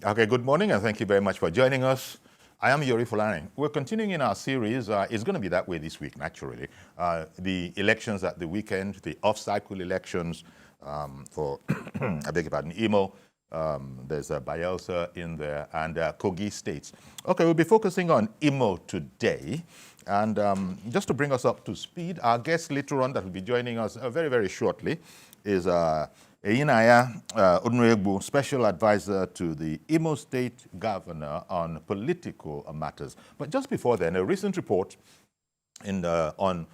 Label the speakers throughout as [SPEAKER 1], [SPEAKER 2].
[SPEAKER 1] Okay, good morning and thank you very much for joining us. I am Yori Fulani. We're continuing in our series. It's going to be that way this week, naturally. The elections at the weekend, the off-cycle elections for, I beg your pardon, Imo. There's Bayelsa in there and Kogi states. Okay, we'll be focusing on Imo today. And just to bring us up to speed, our guest later on that will be joining us very, very shortly is Einaya Onwegbu, Special Advisor to the Imo State Governor on political matters. But just before then, a recent report on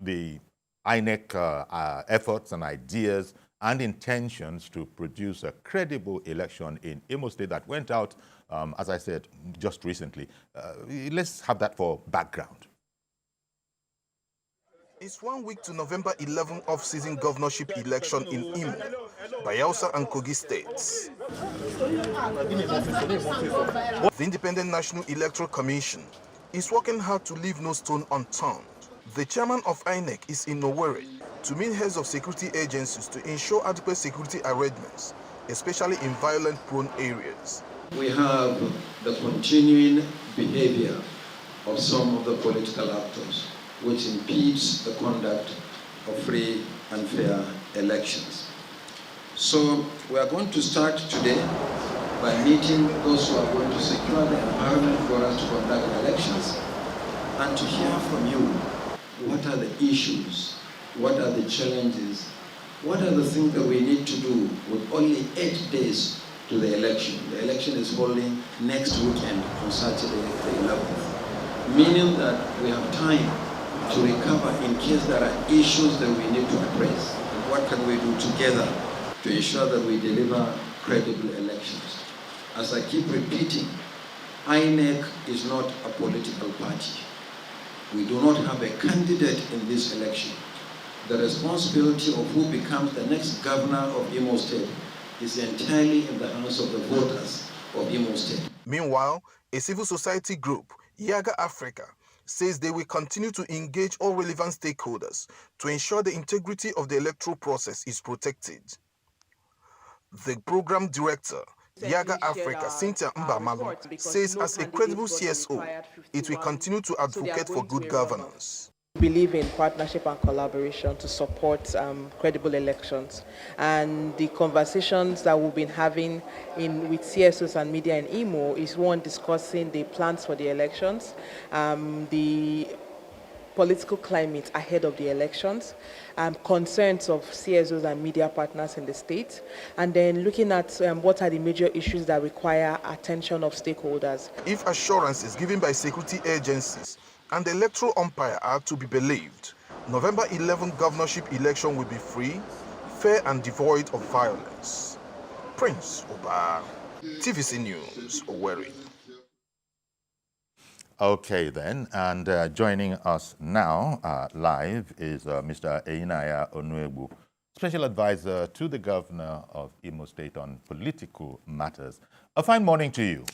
[SPEAKER 1] the INEC efforts and ideas and intentions to produce a credible election in Imo State that went out, as I said, just recently. Let's have that for background.
[SPEAKER 2] It's 1 week to November 11 off-season governorship election in Imo, Bayelsa and Kogi states. The Independent National Electoral Commission is working hard to leave no stone unturned. The chairman of INEC is in Owerri to meet heads of security agencies to ensure adequate security arrangements, especially in violent-prone areas.
[SPEAKER 3] We have the continuing behavior of some of the political actors, which impedes the conduct of free and fair elections. So we are going to start today by meeting those who are going to secure the environment for us to conduct elections and to hear from you what are the issues, what are the challenges, what are the things that we need to do with only 8 days to the election. The election is holding next weekend on Saturday the 11th, meaning that we have time to recover in case there are issues that we need to address. And what can we do together to ensure that we deliver credible elections? As I keep repeating, INEC is not a political party. We do not have a candidate in this election. The responsibility of who becomes the next governor of Imo State is entirely in the hands of the voters of Imo State.
[SPEAKER 2] Meanwhile, a civil society group, Yaga Africa, says they will continue to engage all relevant stakeholders to ensure the integrity of the electoral process is protected. The program director, Yaga Africa, Cynthia Mbamalu, says as a credible CSO, it will continue to advocate for good governance.
[SPEAKER 4] We believe in partnership and collaboration to support credible elections, and the conversations that we've been having with CSOs and media in Imo is one discussing the plans for the elections, the political climate ahead of the elections, concerns of CSOs and media partners in the state, and then looking at what are the major issues that require attention of stakeholders.
[SPEAKER 2] If assurance is given by security agencies and the electoral umpire are to be believed, November 11 governorship election will be free, fair and devoid of violence. Prince Oba, TVC News, Owerri.
[SPEAKER 1] Okay then, and joining us now live is Mr. Einaya Onwegbu, Special Advisor to the Governor of Imo State on political matters. A fine morning to you.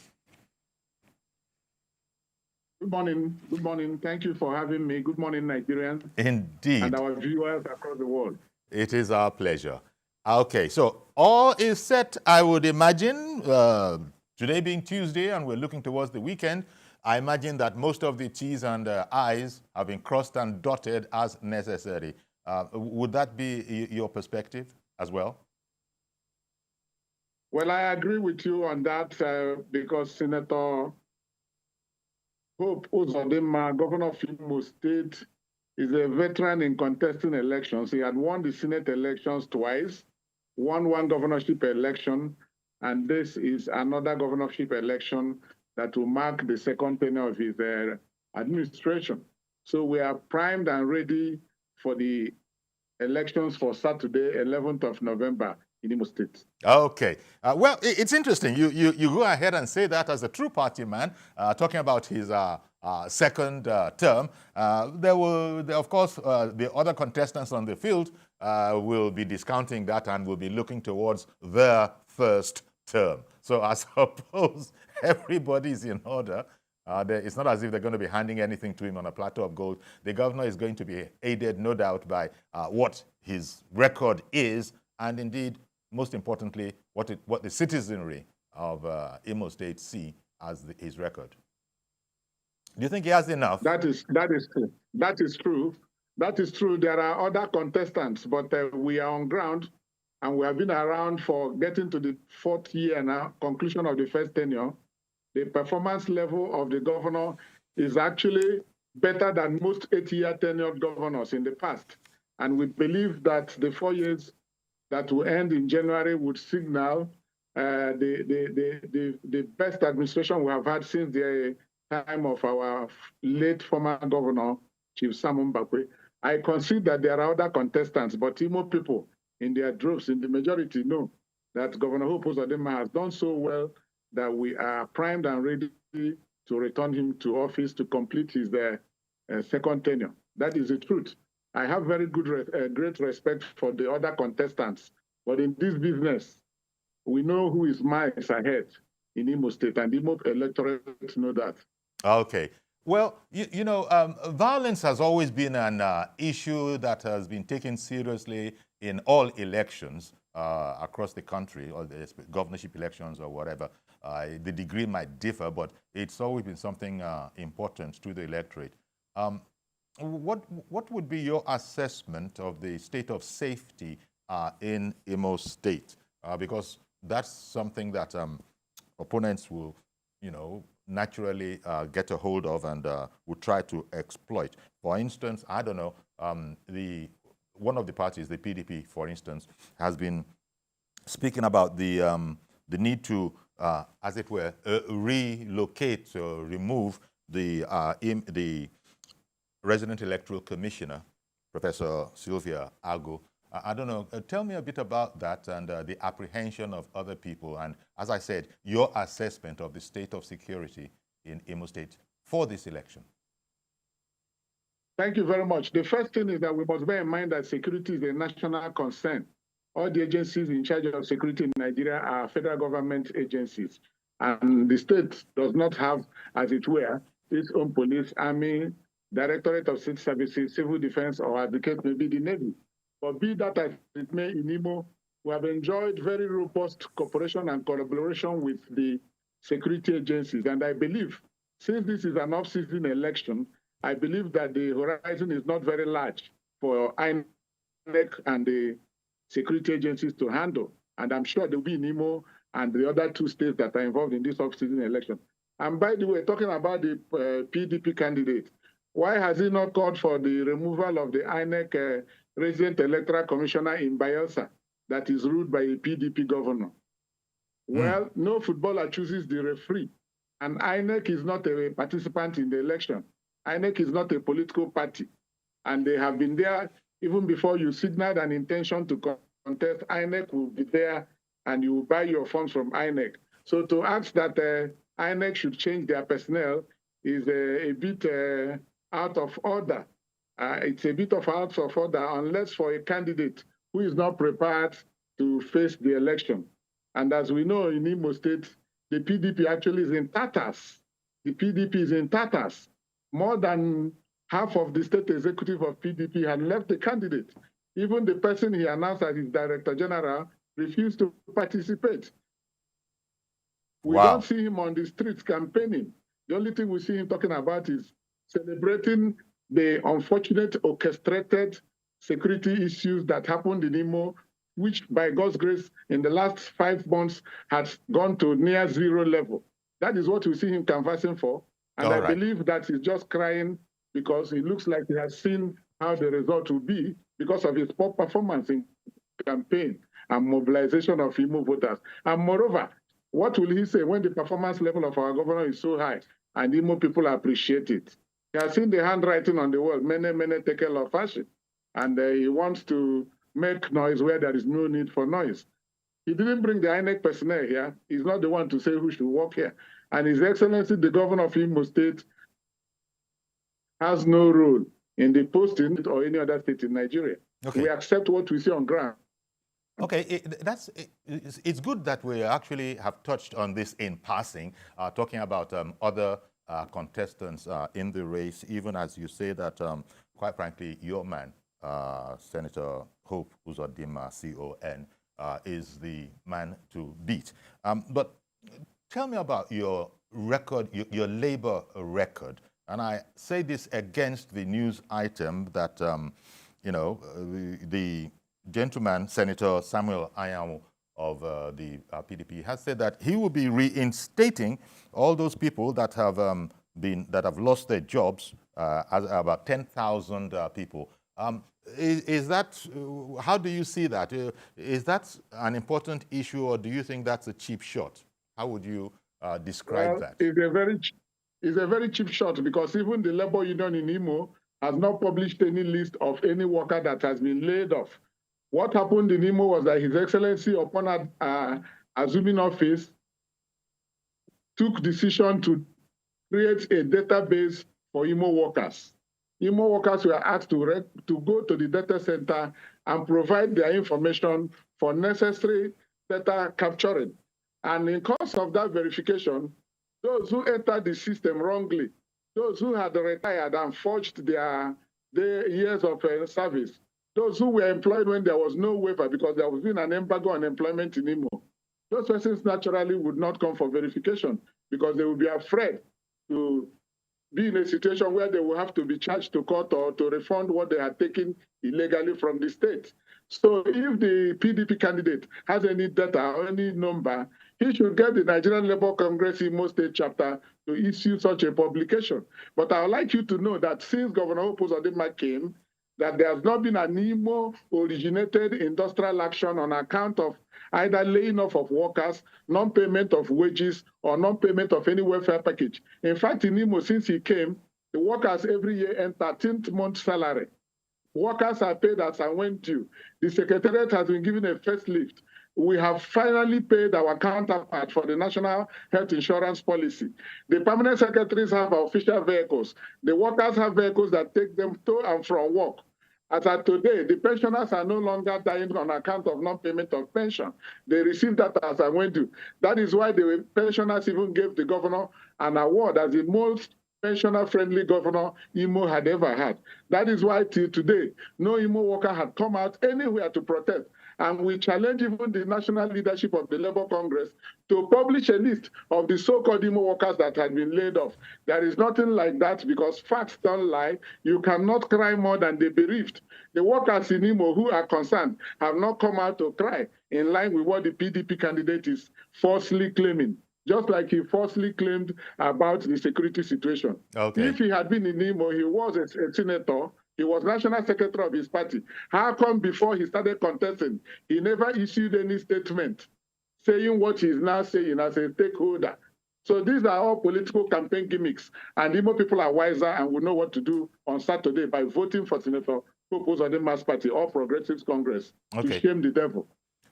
[SPEAKER 5] Good morning. Good morning. Thank you for having me. Good morning, Nigerians.
[SPEAKER 1] Indeed.
[SPEAKER 5] And our viewers across the world.
[SPEAKER 1] It is our pleasure. Okay, so all is set, I would imagine, today being Tuesday and we're looking towards the weekend. I imagine that most of the T's and I's have been crossed and dotted as necessary. Would that be your perspective as well?
[SPEAKER 5] Well, I agree with you on that because Senator Hope Uzodinma, Governor of Imo State, is a veteran in contesting elections. He had won the Senate elections twice, won one governorship election, and this is another governorship election that will mark the second tenure of his administration. So we are primed and ready for the elections for Saturday, 11th of November in Imo State.
[SPEAKER 1] Okay. Well, it's interesting. You go ahead and say that as a true party man, talking about his second term. There will, of course, the other contestants on the field will be discounting that and will be looking towards their first term. So I suppose everybody's in order. It's not as if they're going to be handing anything to him on a platter of gold. The governor is going to be aided, no doubt, by what his record is, and indeed, most importantly, what the citizenry of Imo State see as his record? Do you think he has enough?
[SPEAKER 5] That is true. That is true. That is true. There are other contestants, but we are on ground, and we have been around for getting to the 4th year now, conclusion of the first tenure. The performance level of the governor is actually better than most 8-year tenured governors in the past. And we believe that the 4 years that will end in January would signal the best administration we have had since the time of our late former governor, Chief Sam Mbakwe. I concede that there are other contestants, but Imo people in their droves, in the majority, know that Governor Hope Uzodinma has done so well that we are primed and ready to return him to office to complete his second tenure. That is the truth. I have very great respect for the other contestants, but in this business, we know who is miles ahead in Imo State, and Imo electorate know that.
[SPEAKER 1] Okay. Well, you know, violence has always been an issue that has been taken seriously in all elections across the country, or the governorship elections or whatever. The degree might differ, but it's always been something important to the electorate. What would be your assessment of the state of safety in Imo State? Because that's something that opponents will, you know, naturally get a hold of and will try to exploit. For instance, I don't know, one of the parties, the PDP, for instance, has been speaking about the need to, as it were, relocate or remove the resident electoral commissioner, Professor Sylvia Ago. I don't know, tell me a bit about that and the apprehension of other people, and as I said, your assessment of the state of security in Imo State for this election.
[SPEAKER 5] Thank you very much. The first thing is that we must bear in mind that security is a national concern. All the agencies in charge of security in Nigeria are federal government agencies, and the state does not have, as it were, its own police, army, Directorate of State Services, civil defense, or advocate, maybe the Navy. But be that as it may, in Imo, we have enjoyed very robust cooperation and collaboration with the security agencies. And I believe, since this is an off-season election, I believe that the horizon is not very large for INEC and the security agencies to handle. And I'm sure they'll be in Imo and the other 2 states that are involved in this off-season election. And by the way, talking about the PDP candidate, why has he not called for the removal of the INEC resident electoral commissioner in Bayelsa that is ruled by a PDP governor? Well, no footballer chooses the referee, and INEC is not a participant in the election. INEC is not a political party, and they have been there even before you signaled an intention to contest. INEC will be there, and you will buy your forms from INEC. So to ask that INEC should change their personnel is a bit out of order. It's a bit of out of order unless for a candidate who is not prepared to face the election. And as we know in Imo State, the PDP actually is in tatters. The PDP is in tatters. More than half of the state executive of PDP had left the candidate. Even the person he announced as his director general refused to participate. We don't see him on the streets campaigning. The only thing we see him talking about is celebrating the unfortunate orchestrated security issues that happened in Imo, which by God's grace in the last 5 months has gone to near 0 level. That is what we see him canvassing for. And I believe that he's just crying because it looks like he has seen how the result will be because of his poor performance in campaign and mobilization of Imo voters. And moreover, what will he say when the performance level of our governor is so high and Imo people appreciate it? He has seen the handwriting on the wall, many, many tekel of fashion, and he wants to make noise where there is no need for noise. He didn't bring the INEC personnel here. He's not the one to say who should work here. And His Excellency, the governor of Imo State, has no role in the posting or any other state in Nigeria. Okay. We accept what we see on ground.
[SPEAKER 1] Okay, it's good that we actually have touched on this in passing, talking about other contestants in the race, even as you say that, quite frankly, your man, Senator Hope Uzodinma, CON, is the man to beat. But Tell me about your record, your labor record. And I say this against the news item that, the gentleman, Senator Samuel Anyanwu of the PDP, has said that he will be reinstating all those people that have lost their jobs, as about 10,000 people. Is that, how do you see that? Is that an important issue, or do you think that's a cheap shot? How would you describe that?
[SPEAKER 5] It's a very cheap shot, because even the labor union in Imo has not published any list of any worker that has been laid off. What happened in Imo was that His Excellency, upon assuming office, took decision to create a database for Imo workers. Imo workers were asked to go to the data center and provide their information for necessary data capturing. And in course of that verification, those who entered the system wrongly, those who had retired and forged their years of service, those who were employed when there was no waiver because there was been an embargo on employment in Imo, those persons naturally would not come for verification because they would be afraid to be in a situation where they will have to be charged to court or to refund what they had taken illegally from the state. So if the PDP candidate has any data or any number, he should get the Nigerian Labour Congress Imo State chapter to issue such a publication. But I would like you to know that since Governor Hope Uzodinma came, that there has not been an Imo-originated industrial action on account of either laying off of workers, non-payment of wages, or non-payment of any welfare package. In fact, in Imo, since he came, the workers every year earn 13th month salary. Workers are paid as and when due. The Secretariat has been given a first lift. We have finally paid our counterpart for the National Health Insurance Policy. The permanent secretaries have official vehicles. The workers have vehicles that take them to and from work. As of today, the pensioners are no longer dying on account of non-payment of pension. They receive that as and when due. That is why the pensioners even gave the governor an award as the most pensioner-friendly governor Imo had ever had. That is why till today, no Imo worker had come out anywhere to protest. And we challenge even the national leadership of the Labour Congress to publish a list of the so-called Imo workers that had been laid off. There is nothing like that, because facts don't lie. You cannot cry more than the bereaved. The workers in Imo who are concerned have not come out to cry in line with what the PDP candidate is falsely claiming, just like he falsely claimed about the security situation.
[SPEAKER 1] Okay.
[SPEAKER 5] If he had been in Imo, he was a senator. He was national secretary of his party. How come before he started contesting, he never issued any statement saying what he's now saying as a stakeholder? So these are all political campaign gimmicks. And Imo people are wiser and will know what to do on Saturday by voting for Senator Hope Uzodinma's party, All Progressives Congress, to shame the devil.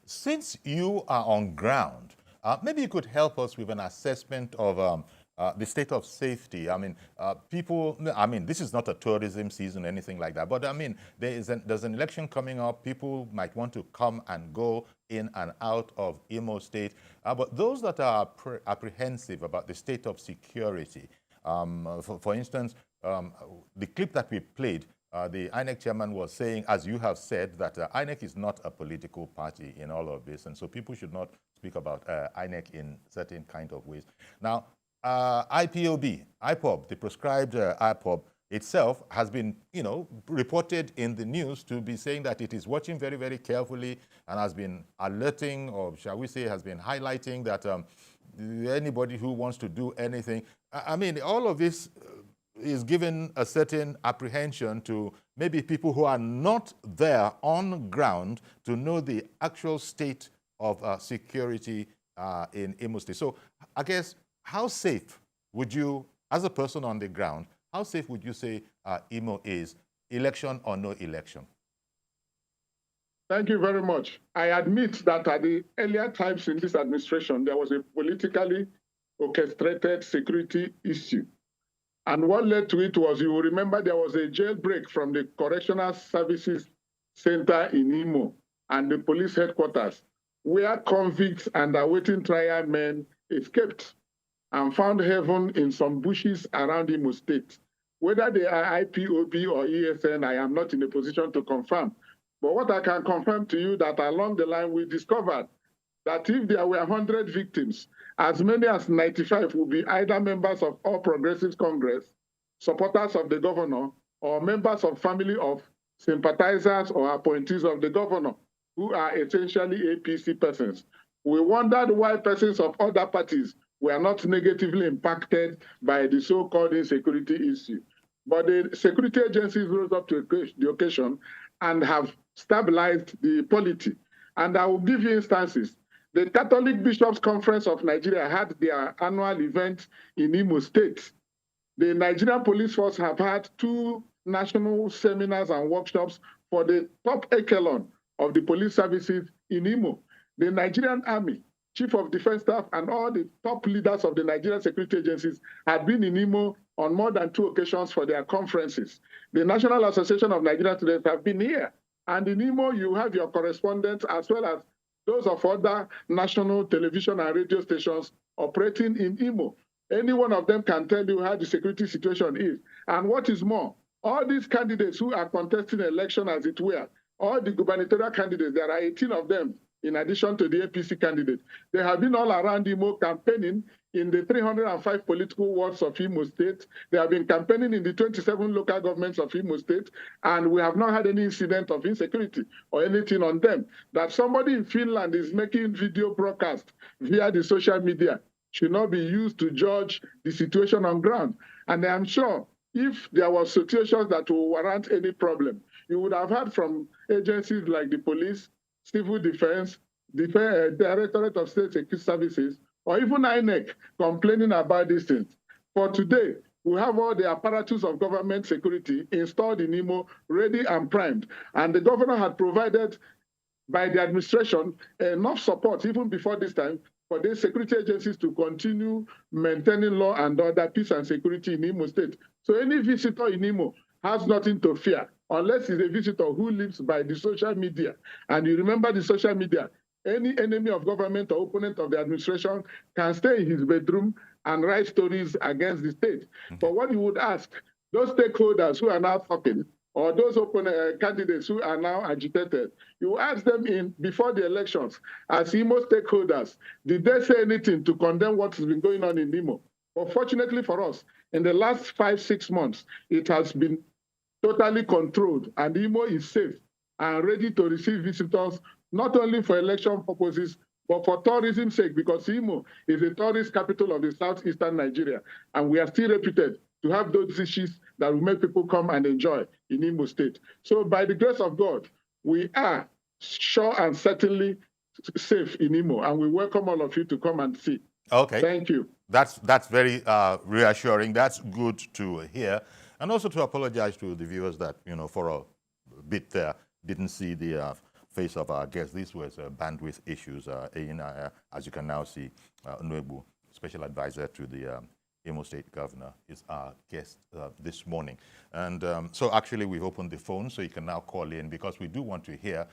[SPEAKER 1] Since you are on ground, maybe you could help us with an assessment of the state of safety. I mean, this is not a tourism season, anything like that. But I mean, there's an election coming up. People might want to come and go in and out of Imo State. But those that are apprehensive about the state of security, for instance, the clip that we played, the INEC chairman was saying, as you have said, that INEC is not a political party in all of this. And so people should not speak about INEC in certain kind of ways. Now, IPOB, the proscribed IPOB itself has been, reported in the news to be saying that it is watching very, very carefully and has been alerting, or shall we say, has been highlighting that anybody who wants to do anything. I mean, all of this is given a certain apprehension to maybe people who are not there on ground to know the actual state of security in Imo State. So I guess, how safe would you, as a person on the ground, how safe would you say Imo is, election or no election?
[SPEAKER 5] Thank you very much. I admit that at the earlier times in this administration, there was a politically orchestrated security issue. And what led to it was, you will remember, there was a jailbreak from the Correctional Services Center in Imo and the police headquarters, where convicts and awaiting trial men escaped and found heaven in some bushes around Imo State. Whether they are IPOB or ESN, I am not in a position to confirm. But what I can confirm to you that along the line we discovered that if there were 100 victims, as many as 95 would be either members of All Progressives Congress, supporters of the governor, or members of family of sympathizers or appointees of the governor, who are essentially APC persons. We wondered why persons of other parties were not negatively impacted by the so-called insecurity issue. But the security agencies rose up to the occasion and have stabilized the polity. And I will give you instances. The Catholic Bishops' Conference of Nigeria had their annual event in Imo State. The Nigerian Police Force have had 2 national seminars and workshops for the top echelon of the police services in Imo. The Nigerian Army, Chief of Defense Staff, and all the top leaders of the Nigerian security agencies had been in Imo on more than 2 occasions for their conferences. The National Association of Nigerian Students have been here. And in Imo, you have your correspondents as well as those of other national television and radio stations operating in Imo. Any one of them can tell you how the security situation is. And what is more, all these candidates who are contesting election, as it were, all the gubernatorial candidates, there are 18 of them, in addition to the APC candidate. They have been all around Imo campaigning in the 305 political wards of Imo State. They have been campaigning in the 27 local governments of Imo State, and we have not had any incident of insecurity or anything on them. That somebody in Finland is making video broadcast via the social media should not be used to judge the situation on ground. And I am sure if there were situations that would warrant any problem, you would have heard from agencies like the police, civil defense, Directorate of State Security Services, or even INEC complaining about these things. For today, we have all the apparatus of government security installed in Imo, ready and primed. And the governor had provided, by the administration, enough support, even before this time, for these security agencies to continue maintaining law and order, peace and security in Imo State. So any visitor in Imo has nothing to fear, unless he's a visitor who lives by the social media. And you remember the social media, any enemy of government or opponent of the administration can stay in his bedroom and write stories against the state. But what you would ask, those stakeholders who are now talking, or those candidates who are now agitated, you ask them before the elections, as Imo stakeholders, did they say anything to condemn what has been going on in Imo? But fortunately for us, in the last 5-6 months, it has been totally controlled, and Imo is safe and ready to receive visitors, not only for election purposes, but for tourism's sake, because Imo is a tourist capital of the southeastern Nigeria, and we are still reputed to have those dishes that will make people come and enjoy in Imo State. So by the grace of God, we are sure and certainly safe in Imo, and we welcome all of you to come and see.
[SPEAKER 1] Okay.
[SPEAKER 5] Thank you.
[SPEAKER 1] That's very reassuring. That's good to hear. And also to apologize to the viewers that, for a bit there, didn't see the face of our guest. This was bandwidth issues. As you can now see, Nwebu, special advisor to the Imo State Governor, is our guest this morning. And so actually we've opened the phone so you can now call in, because we do want to hear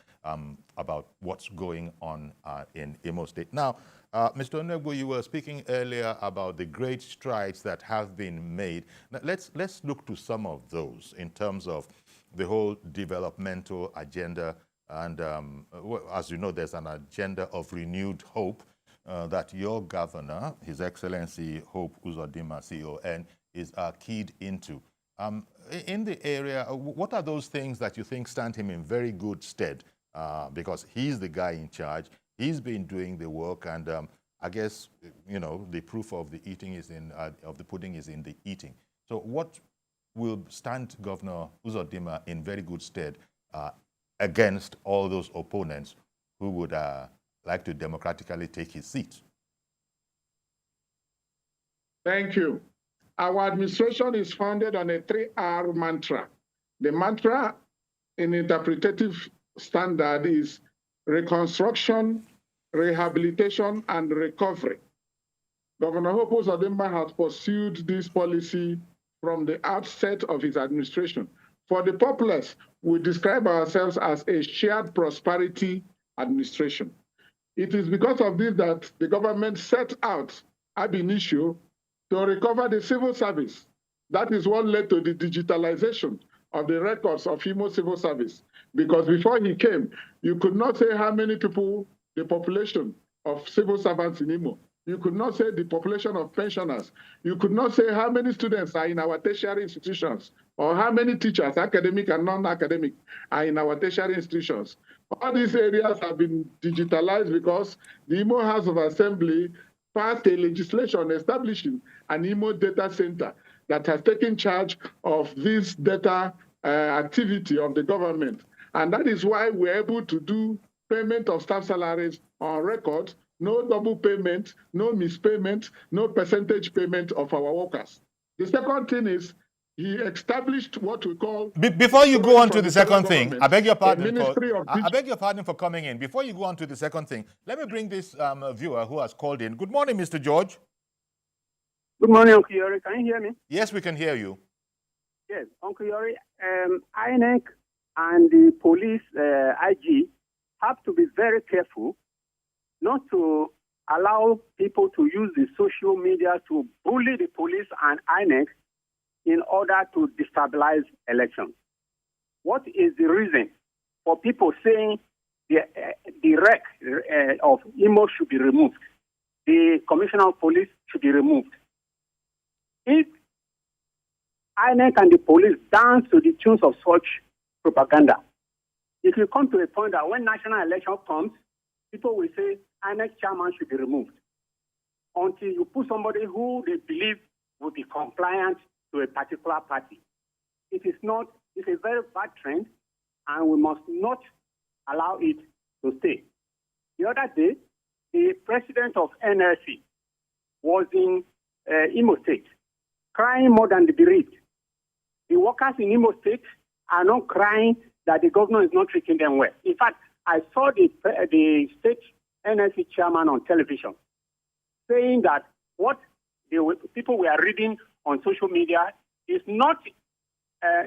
[SPEAKER 1] about what's going on in Imo State. Now, Mr. Nwebu, you were speaking earlier about the great strides that have been made. Now, let's look to some of those in terms of the whole developmental agenda. And as you know, there's an agenda of renewed hope that your governor, His Excellency Hope Uzodimma, CON, is keyed into. In the area, what are those things that you think stand him in very good stead? Because he's the guy in charge. He's been doing the work, and I guess the proof of the eating is of the pudding is in the eating. So, what will stand Governor Uzodimma in very good stead against all those opponents who would like to democratically take his seat?
[SPEAKER 5] Thank you. Our administration is founded on a 3R mantra. The mantra in interpretative standard is reconstruction, rehabilitation, and recovery. Governor Hope Uzodimma has pursued this policy from the outset of his administration. For the populace, we describe ourselves as a shared prosperity administration. It is because of this that the government set out ab initio to recover the civil service. That is what led to the digitalization of the records of Imo civil service. Because before he came, you could not say how many people, the population of civil servants in Imo. You could not say the population of pensioners. You could not say how many students are in our tertiary institutions or how many teachers, academic and non-academic, are in our tertiary institutions. All these areas have been digitalized because the Imo House of Assembly passed a legislation establishing an Imo data center that has taken charge of this data activity of the government. And that is why we're able to do payment of staff salaries on record, no double payment, no mispayment, no percentage payment of our workers. The second thing is he established what we call...
[SPEAKER 1] Before you go on to the second thing, I beg your pardon
[SPEAKER 5] for
[SPEAKER 1] coming in. Before you go on to the second thing, let me bring this viewer who has called in. Good morning, Mr. George.
[SPEAKER 6] Good morning, Uncle Yori. Can you hear me?
[SPEAKER 1] Yes, we can hear you.
[SPEAKER 6] Yes, Uncle Yori. INEC and the police IG have to be very careful not to allow people to use the social media to bully the police and INEC in order to destabilize elections. What is the reason for people saying the REC of Imo should be removed? The Commissioner of Police should be removed. If INEC and the police dance to the tunes of such propaganda, it will come to a point that when national election comes, people will say INEC chairman should be removed until you put somebody who they believe will be compliant to a particular party. It's a very bad trend, and we must not allow it to stay. The other day, the president of NLC was in Imo State, crying more than the bereaved. The workers in Imo State are not crying that the governor is not treating them well. In fact, I saw the state NLC chairman on television saying that what people were reading on social media is not,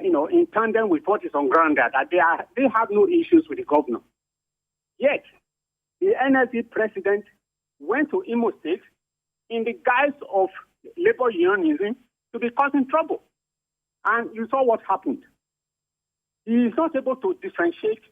[SPEAKER 6] in tandem with what is on ground there, that they have no issues with the governor. Yet, the NLC president went to Imo State in the guise of labor unionism to be causing trouble. And you saw what happened. He is not able to differentiate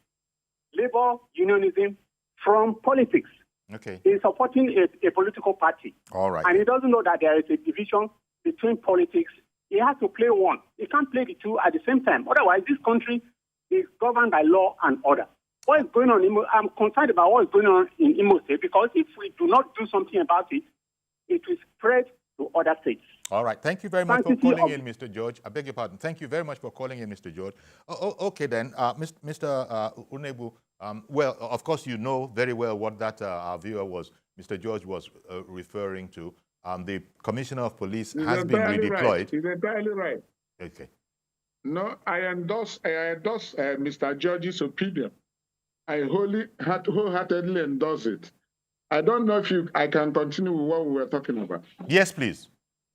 [SPEAKER 6] labor unionism from politics.
[SPEAKER 1] Okay.
[SPEAKER 6] He is supporting a political party.
[SPEAKER 1] All right.
[SPEAKER 6] And he doesn't know that there is a division between politics. He has to play one. He can't play the two at the same time. Otherwise, this country is governed by law and order. What is going on? I'm concerned about what is going on in Imo State, because if we do not do something about it, it will spread to other states.
[SPEAKER 1] All right. Thank you very much for calling in, Mr. George. I beg your pardon. Thank you very much for calling in, Mr. George. Okay, then, Mr. Unebu, well, of course, you know very well what that our viewer was, Mr. George was referring to. The Commissioner of Police has been redeployed.
[SPEAKER 5] Right. He's entirely right.
[SPEAKER 1] Okay.
[SPEAKER 5] No, I endorse Mr. George's opinion. I wholeheartedly endorse it. I don't know if I can continue with what we were talking about.
[SPEAKER 1] Yes, please.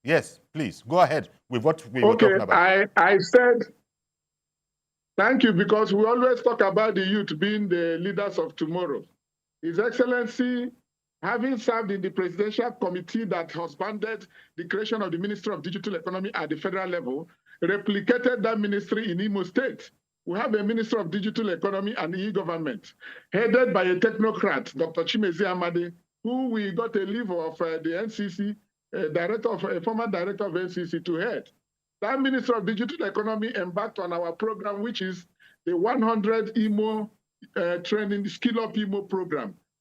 [SPEAKER 1] Yes, please. Go ahead with what we were talking about.
[SPEAKER 5] I said, thank you, because we always talk about the youth being the leaders of tomorrow. His Excellency, having served in the presidential committee that husbanded the creation of the Ministry of Digital Economy at the federal level, replicated that ministry in Imo State. We have a Minister of Digital Economy and e-government, headed by a technocrat, Dr. Chimezi Amadi, who we got a leave of the NCC, a former director of NCC to head. That Minister of Digital Economy embarked on our program, which is the 100 Imo training, Skill Up Imo program.